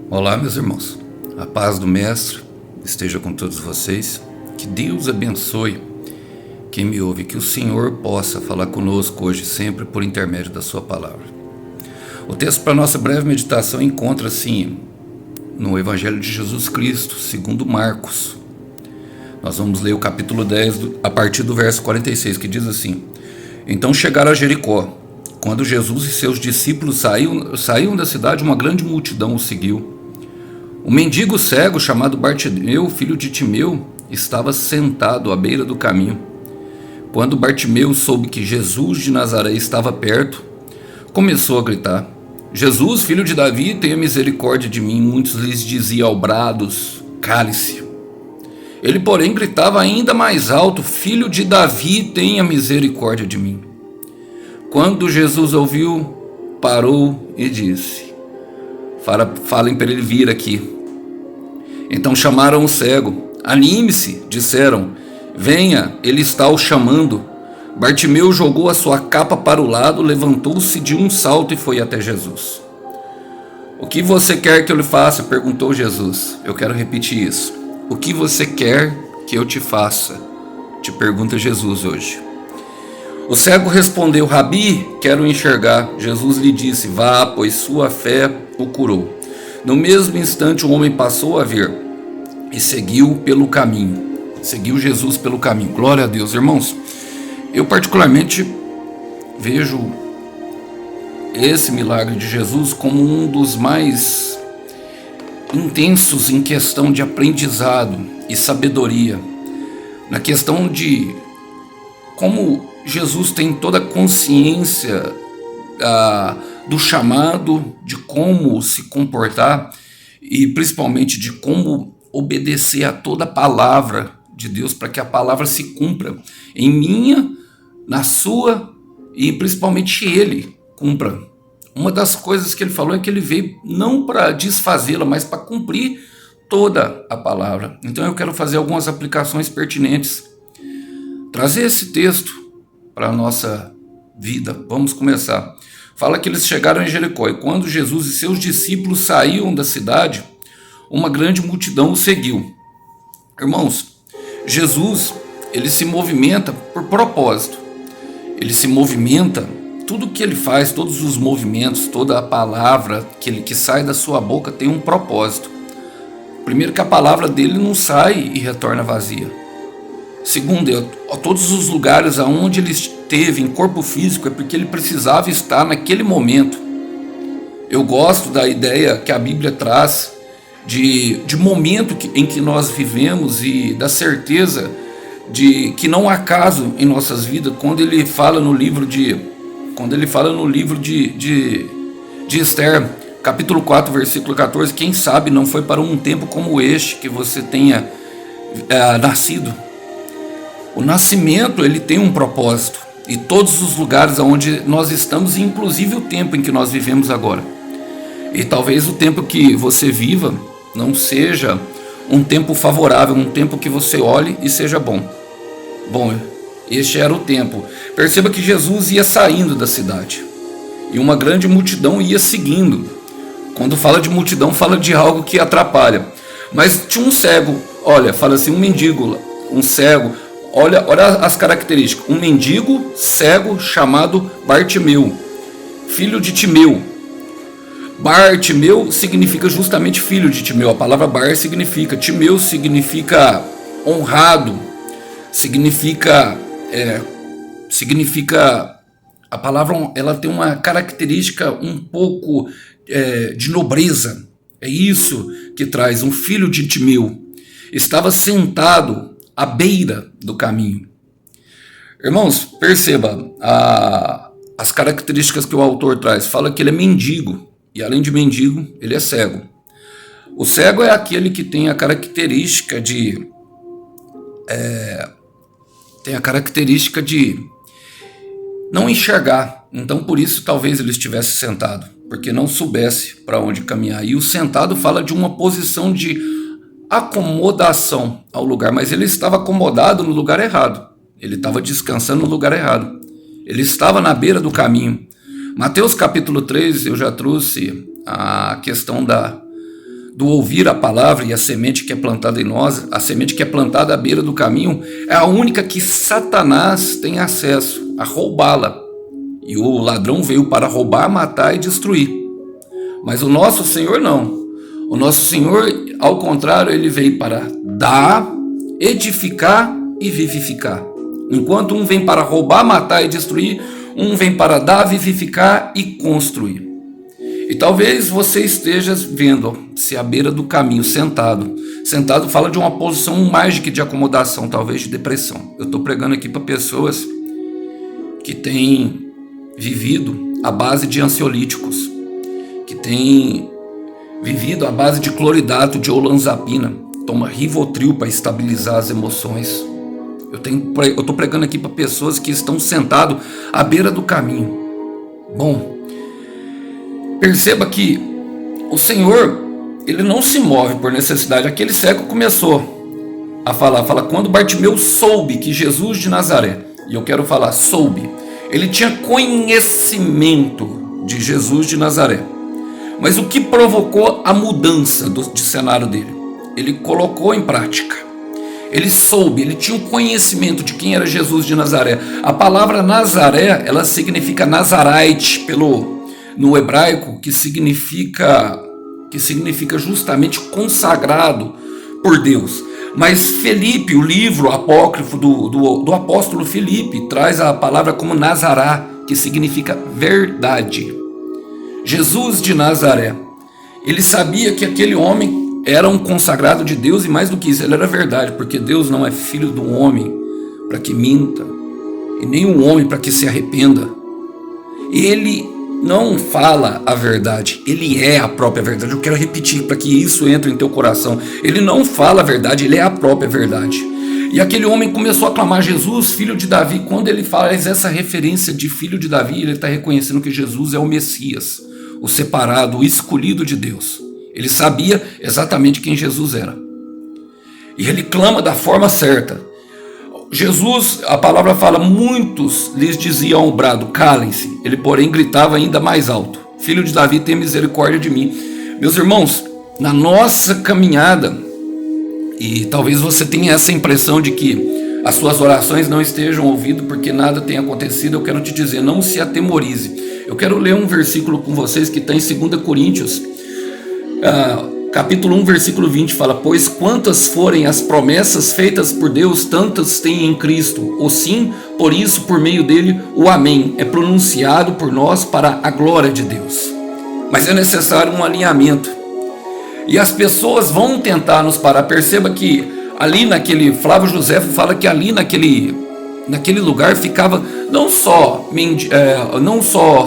Olá, meus irmãos. A paz do Mestre esteja com todos vocês. Que Deus abençoe quem me ouve, que o Senhor possa falar conosco hoje sempre por intermédio da sua palavra. O texto para nossa breve meditação encontra-se no Evangelho de Jesus Cristo, segundo Marcos. Nós vamos ler o capítulo 10, a partir do verso 46, que diz assim: Então chegaram a Jericó. Quando Jesus e seus discípulos saíam da cidade, uma grande multidão o seguiu. Um mendigo cego chamado Bartimeu, filho de Timeu, estava sentado à beira do caminho. Quando Bartimeu soube que Jesus de Nazaré estava perto, começou a gritar: Jesus, filho de Davi, tenha misericórdia de mim. Muitos lhes diziam ao brados: cale-se. Ele, porém, gritava ainda mais alto: Filho de Davi, tenha misericórdia de mim. Quando Jesus ouviu, parou e disse: Falem para ele vir aqui. Então chamaram o cego. Anime-se, disseram. Venha, ele está o chamando. Bartimeu jogou a sua capa para o lado, levantou-se de um salto e foi até Jesus. O que você quer que eu lhe faça? Perguntou Jesus. Eu quero repetir isso. O que você quer que eu te faça? Te pergunta Jesus hoje. O cego respondeu: Rabi, quero enxergar. Jesus lhe disse: Vá, pois sua fé o curou. No mesmo instante o homem passou a ver e seguiu pelo caminho. Seguiu Jesus pelo caminho. Glória a Deus, irmãos. Eu particularmente vejo esse milagre de Jesus como um dos mais intensos em questão de aprendizado e sabedoria. Na questão de como Jesus tem toda a consciência do chamado, de como se comportar e principalmente de como obedecer a toda a palavra de Deus para que a palavra se cumpra em minha, na sua e principalmente ele cumpra. Uma das coisas que ele falou é que ele veio não para desfazê-la, mas para cumprir toda a palavra. Então eu quero fazer algumas aplicações pertinentes, trazer esse texto para a nossa vida. Vamos começar. Fala que eles chegaram em Jericó, e quando Jesus e seus discípulos saíam da cidade, uma grande multidão o seguiu. Irmãos, Jesus, ele se movimenta por propósito. Ele se movimenta, tudo que ele faz, todos os movimentos, toda a palavra que sai da sua boca tem um propósito. Primeiro, que a palavra dele não sai e retorna vazia. Segundo, todos os lugares aonde ele esteve em corpo físico é porque ele precisava estar naquele momento. Eu gosto da ideia que a Bíblia traz de momento em que nós vivemos e da certeza de que não há acaso em nossas vidas. Quando ele fala no livro de Esther, capítulo 4, versículo 14, quem sabe não foi para um tempo como este que você tenha nascido. O nascimento, ele tem um propósito, e todos os lugares onde nós estamos, inclusive o tempo em que nós vivemos agora. E talvez o tempo que você viva não seja um tempo favorável, um tempo que você olhe e seja bom. Bom, este era o tempo. Perceba que Jesus ia saindo da cidade, e uma grande multidão ia seguindo. Quando fala de multidão, fala de algo que atrapalha. Mas tinha um cego, fala assim, um mendigo, um cego. Olha as características. Um mendigo cego chamado Bartimeu, filho de Timeu. Bartimeu significa justamente filho de Timeu. A palavra Bar significa, Timeu significa honrado, significa, a palavra ela tem uma característica um pouco de nobreza. É isso que traz um filho de Timeu. Estava sentado à beira do caminho. Irmãos, perceba as características que o autor traz. Fala que ele é mendigo, e além de mendigo, ele é cego. O cego é aquele que tem a característica de não enxergar. Então por isso talvez ele estivesse sentado, porque não soubesse para onde caminhar. E o sentado fala de uma posição de acomodação ao lugar, mas ele estava acomodado no lugar errado. Ele estava descansando no lugar errado. Ele estava na beira do caminho. Mateus capítulo 3, eu já trouxe a questão do ouvir a palavra e a semente que é plantada em nós, a semente que é plantada à beira do caminho, é a única que Satanás tem acesso a roubá-la. E o ladrão veio para roubar, matar e destruir. Mas o nosso Senhor não. O nosso Senhor, ao contrário, ele veio para dar, edificar e vivificar. Enquanto um vem para roubar, matar e destruir, um vem para dar, vivificar e construir. E talvez você esteja vendo-se à beira do caminho, sentado. Sentado fala de uma posição mais de acomodação, talvez de depressão. Eu estou pregando aqui para pessoas que têm vivido à base de ansiolíticos, que têm vivido à base de cloridato, de olanzapina, toma Rivotril para estabilizar as emoções. Eu estou pregando aqui para pessoas que estão sentadas à beira do caminho. Bom, perceba que o Senhor, ele não se move por necessidade. Aquele cego começou a falar, quando Bartimeu soube que Jesus de Nazaré, e eu quero falar, soube, ele tinha conhecimento de Jesus de Nazaré. Mas o que provocou a mudança de cenário dele? Ele colocou em prática. Ele soube, ele tinha um conhecimento de quem era Jesus de Nazaré. A palavra Nazaré, ela significa Nazarite no hebraico, que significa justamente consagrado por Deus. Mas Filipe, o livro apócrifo do apóstolo Filipe, traz a palavra como Nazará, que significa verdade. Jesus de Nazaré, ele sabia que aquele homem era um consagrado de Deus, e mais do que isso, ele era verdade, porque Deus não é filho do homem para que minta, e nem o homem para que se arrependa. Ele não fala a verdade, ele é a própria verdade. Eu quero repetir para que isso entre em teu coração. Ele não fala a verdade, ele é a própria verdade. E aquele homem começou a clamar Jesus, filho de Davi. Quando ele faz essa referência de filho de Davi, ele está reconhecendo que Jesus é o Messias, o separado, o escolhido de Deus. Ele sabia exatamente quem Jesus era. E ele clama da forma certa. Jesus, a palavra fala, muitos lhes diziam ao brado, calem-se. Ele, porém, gritava ainda mais alto, filho de Davi, tenha misericórdia de mim. Meus irmãos, na nossa caminhada, e talvez você tenha essa impressão de que as suas orações não estejam ouvidas porque nada tem acontecido, eu quero te dizer, não se atemorize. Eu quero ler um versículo com vocês que está em 2 Coríntios, capítulo 1, versículo 20, fala, pois quantas forem as promessas feitas por Deus, tantas tem em Cristo. O sim, por isso, por meio dele, o amém é pronunciado por nós para a glória de Deus. Mas é necessário um alinhamento. E as pessoas vão tentar nos parar. Perceba que ali Flávio Josefo fala que ali naquele lugar ficava não só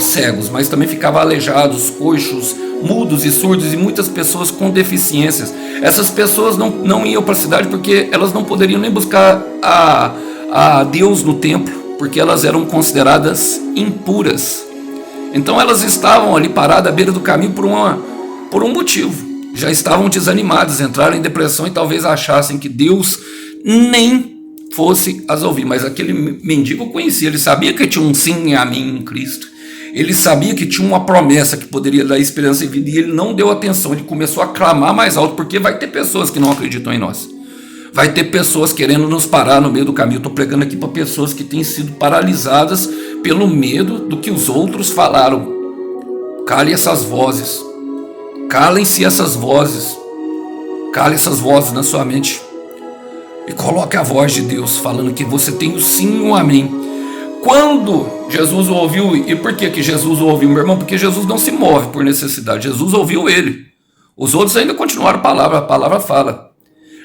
cegos, mas também ficava aleijados, coxos, mudos e surdos, e muitas pessoas com deficiências. Essas pessoas não iam para a cidade porque elas não poderiam nem buscar a Deus no templo, porque elas eram consideradas impuras. Então elas estavam ali paradas à beira do caminho por um motivo. Já estavam desanimadas, entraram em depressão e talvez achassem que Deus nem fosse as ouvir. Mas aquele mendigo conhecia, ele sabia que tinha um sim e amém em Cristo. Ele sabia que tinha uma promessa que poderia dar esperança e vida, e ele não deu atenção, ele começou a clamar mais alto, porque vai ter pessoas que não acreditam em nós. Vai ter pessoas querendo nos parar no meio do caminho. Eu estou pregando aqui para pessoas que têm sido paralisadas pelo medo do que os outros falaram. Cale essas vozes. Calem-se essas vozes. Cale essas vozes na sua mente. E coloque a voz de Deus falando que você tem o sim e o amém. Quando Jesus o ouviu, e por que Jesus o ouviu, meu irmão? Porque Jesus não se move por necessidade, Jesus ouviu ele. Os outros ainda continuaram a palavra fala.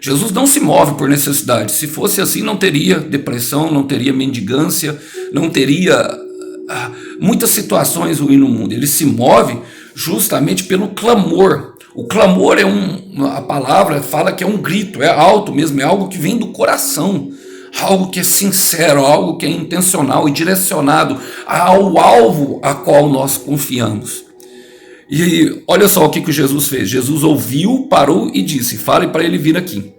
Jesus não se move por necessidade. Se fosse assim, não teria depressão, não teria mendigância, não teria muitas situações ruins no mundo. Ele se move justamente pelo clamor. O clamor a palavra fala que é um grito, é alto mesmo, é algo que vem do coração. Algo que é sincero, algo que é intencional e direcionado ao alvo a qual nós confiamos. E olha só o que Jesus fez. Jesus ouviu, parou e disse, fale para ele vir aqui.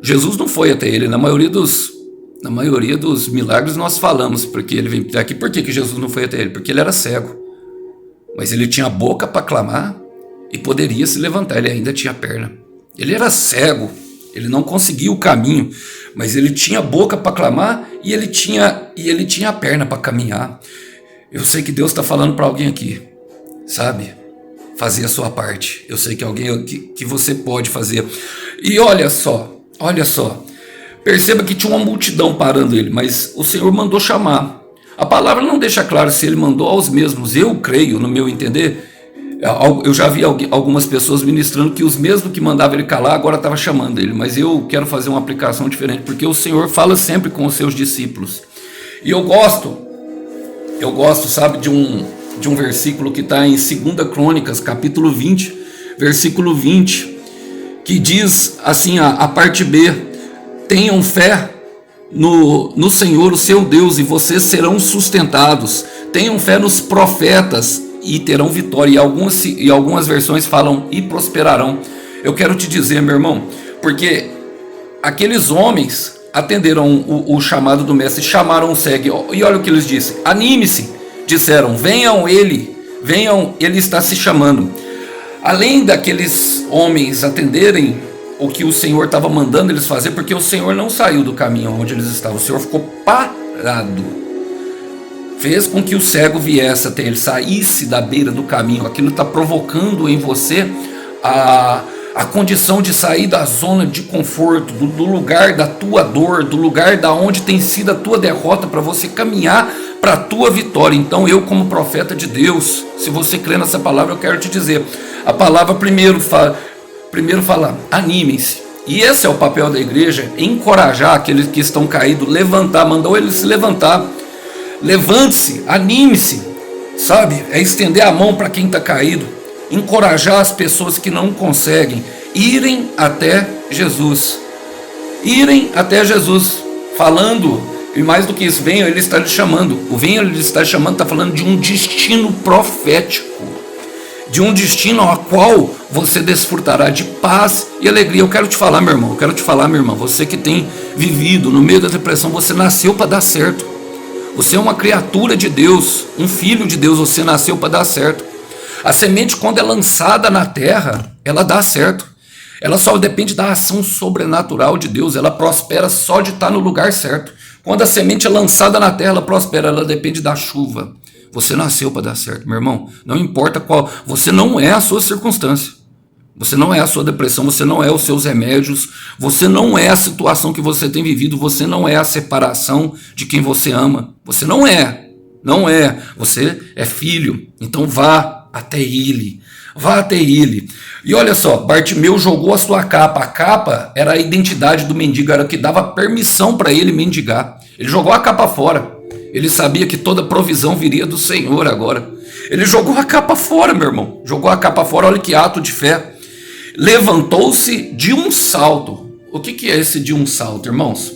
Jesus não foi até ele. Na maioria dos milagres nós falamos porque ele vem até aqui. Por que Jesus não foi até ele? Porque ele era cego. Mas ele tinha a boca para clamar, e poderia se levantar, ele ainda tinha perna. Ele era cego, ele não conseguia o caminho, mas ele tinha boca para clamar e ele tinha a perna para caminhar. Eu sei que Deus está falando para alguém aqui, sabe? Fazer a sua parte. Eu sei que alguém que você pode fazer. E olha só, perceba que tinha uma multidão parando ele, mas o Senhor mandou chamar. A palavra não deixa claro se ele mandou aos mesmos. Eu creio, no meu entender, eu já vi algumas pessoas ministrando que os mesmos que mandavam ele calar agora estavam chamando ele, mas eu quero fazer uma aplicação diferente, porque o Senhor fala sempre com os seus discípulos. E eu gosto, sabe, de um versículo que está em 2 Crônicas, capítulo 20, versículo 20, que diz assim, a parte B: tenham fé no Senhor, o seu Deus, e vocês serão sustentados. Tenham fé nos profetas e terão vitória. E algumas versões falam e prosperarão. Eu quero te dizer, meu irmão, porque aqueles homens atenderam o chamado do mestre, chamaram o cego, e olha o que eles disseram: anime-se, disseram, venham, ele está se chamando. Além daqueles homens atenderem o que o Senhor estava mandando eles fazer, porque o Senhor não saiu do caminho onde eles estavam, o Senhor ficou parado, fez com que o cego viesse até ele, saísse da beira do caminho. Aquilo está provocando em você a condição de sair da zona de conforto, do lugar da tua dor, do lugar da onde tem sido a tua derrota, para você caminhar para a tua vitória. Então eu, como profeta de Deus, se você crê nessa palavra, eu quero te dizer, a palavra primeiro fala, animem-se. E esse é o papel da igreja, encorajar aqueles que estão caídos, levantar, mandou eles se levantar. Levante-se, anime-se, sabe? É estender a mão para quem está caído, encorajar as pessoas que não conseguem, irem até Jesus, falando, e mais do que isso, venham, ele está lhe chamando. O venham, ele está chamando, está falando de um destino profético, de um destino ao qual você desfrutará de paz e alegria. Eu quero te falar, meu irmão, você que tem vivido no meio da depressão, você nasceu para dar certo. Você é uma criatura de Deus, um filho de Deus, você nasceu para dar certo. A semente, quando é lançada na terra, ela dá certo. Ela só depende da ação sobrenatural de Deus, ela prospera só de estar no lugar certo. Quando a semente é lançada na terra, ela prospera, ela depende da chuva. Você nasceu para dar certo, meu irmão. Não importa qual, você não é a sua circunstância. Você não é a sua depressão, você não é os seus remédios, você não é a situação que você tem vivido, você não é a separação de quem você ama. Você não é, você é filho, então vá até ele. E olha só, Bartimeu jogou a sua capa. A capa era a identidade do mendigo, era o que dava permissão para ele mendigar. Ele jogou a capa fora. Ele sabia que toda provisão viria do Senhor agora. Ele jogou a capa fora, meu irmão. Jogou a capa fora, olha que ato de fé. Levantou-se de um salto. O que é esse de um salto, irmãos?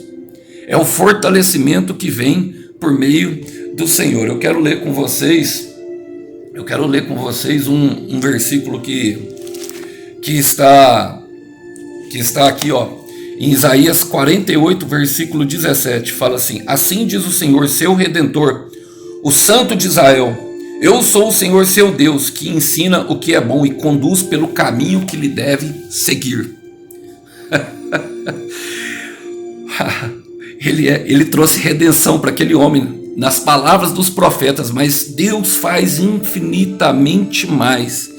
É o fortalecimento que vem por meio do Senhor. Eu quero ler com vocês um versículo que está aqui, ó, em Isaías 48, versículo 17. Fala assim: assim diz o Senhor, seu Redentor, o Santo de Israel: eu sou o Senhor seu Deus, que ensina o que é bom e conduz pelo caminho que lhe deve seguir. Ele trouxe redenção para aquele homem nas palavras dos profetas, mas Deus faz infinitamente mais.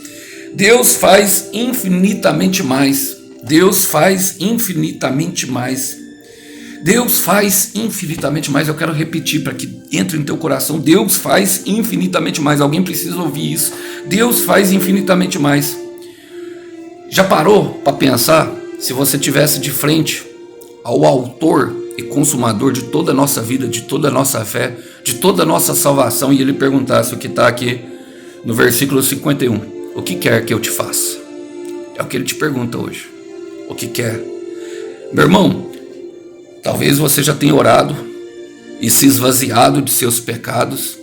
Deus faz infinitamente mais. Eu quero repetir para que entre no teu coração. Deus faz infinitamente mais. Alguém precisa ouvir isso. Deus faz infinitamente mais. Já parou para pensar se você tivesse de frente ao autor e consumador de toda a nossa vida, de toda a nossa fé, de toda a nossa salvação, e ele perguntasse o que está aqui no versículo 51: o que quer que eu te faça? É o que ele te pergunta hoje. O que quer? Meu irmão, talvez você já tenha orado e se esvaziado de seus pecados,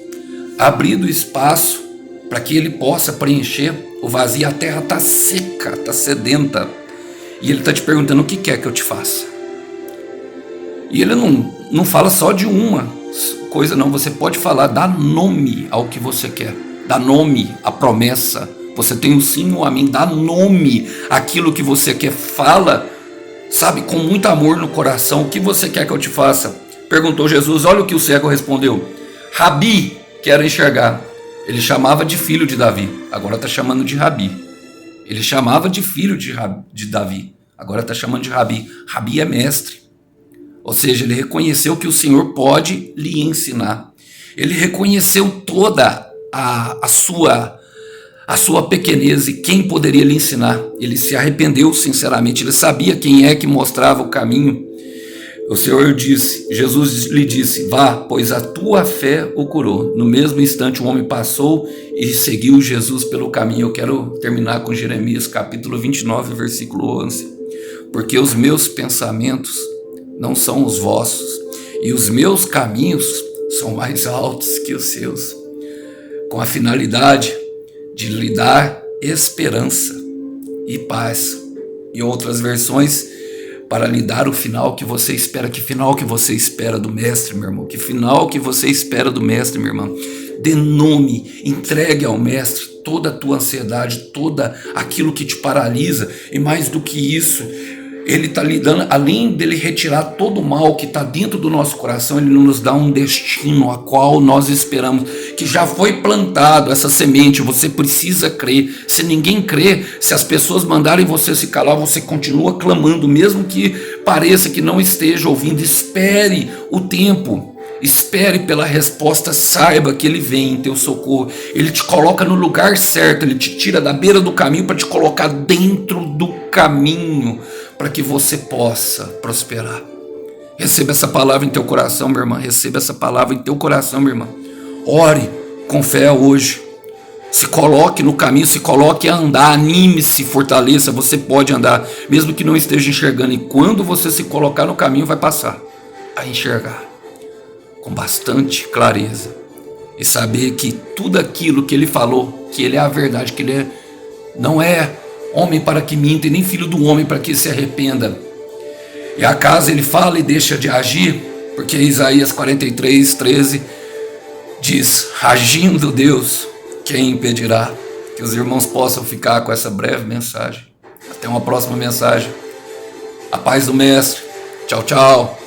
abrido espaço para que ele possa preencher o vazio. A terra está seca, está sedenta, e ele está te perguntando: o que quer que eu te faça? E ele não fala só de uma coisa, não. Você pode falar, dá nome ao que você quer, dá nome à promessa, Você tem o sim e o amém. Dá nome àquilo que você quer. Fala, sabe, com muito amor no coração. O que você quer que eu te faça? Perguntou Jesus. Olha o que o cego respondeu. Rabi, quero enxergar. Ele chamava de filho de Davi. Agora está chamando de Rabi. Ele chamava de filho de Davi. Agora está chamando de Rabi. Rabi é mestre. Ou seja, ele reconheceu que o Senhor pode lhe ensinar. Ele reconheceu toda a sua pequenez e quem poderia lhe ensinar. Ele se arrependeu sinceramente. Ele sabia quem é que mostrava o caminho. O Senhor disse, Jesus lhe disse, vá, pois a tua fé o curou. No mesmo instante o homem passou e seguiu Jesus pelo caminho. Eu quero terminar com Jeremias capítulo 29, versículo 11. Porque os meus pensamentos não são os vossos, e os meus caminhos são mais altos que os seus, com a finalidade de lhe dar esperança e paz. E outras versões, para lhe dar o final que você espera. Que final que você espera do mestre, meu irmão? Que final que você espera do mestre, minha irmã? Dê nome, entregue ao mestre toda a tua ansiedade, toda aquilo que te paralisa, e mais do que isso, ele está lhe dando, além dele retirar todo o mal que está dentro do nosso coração, ele nos dá um destino a qual nós esperamos, que já foi plantado essa semente. Você precisa crer. Se ninguém crê, se as pessoas mandarem você se calar, você continua clamando, mesmo que pareça que não esteja ouvindo. Espere o tempo, espere pela resposta, saiba que ele vem em teu socorro. Ele te coloca no lugar certo, ele te tira da beira do caminho para te colocar dentro do caminho, para que você possa prosperar. Receba essa palavra em teu coração, minha irmã. Receba essa palavra em teu coração, minha irmã. Ore com fé hoje. Se coloque no caminho, se coloque a andar, anime-se, fortaleça. Você pode andar, mesmo que não esteja enxergando. E quando você se colocar no caminho, vai passar a enxergar com bastante clareza. E saber que tudo aquilo que ele falou, que ele é a verdade, que ele não é homem para que minta, e nem filho do homem para que se arrependa. E acaso ele fala e deixa de agir, porque Isaías 43, 13 diz, agindo Deus, quem impedirá? Que os irmãos possam ficar com essa breve mensagem. Até uma próxima mensagem. A paz do mestre. Tchau, tchau.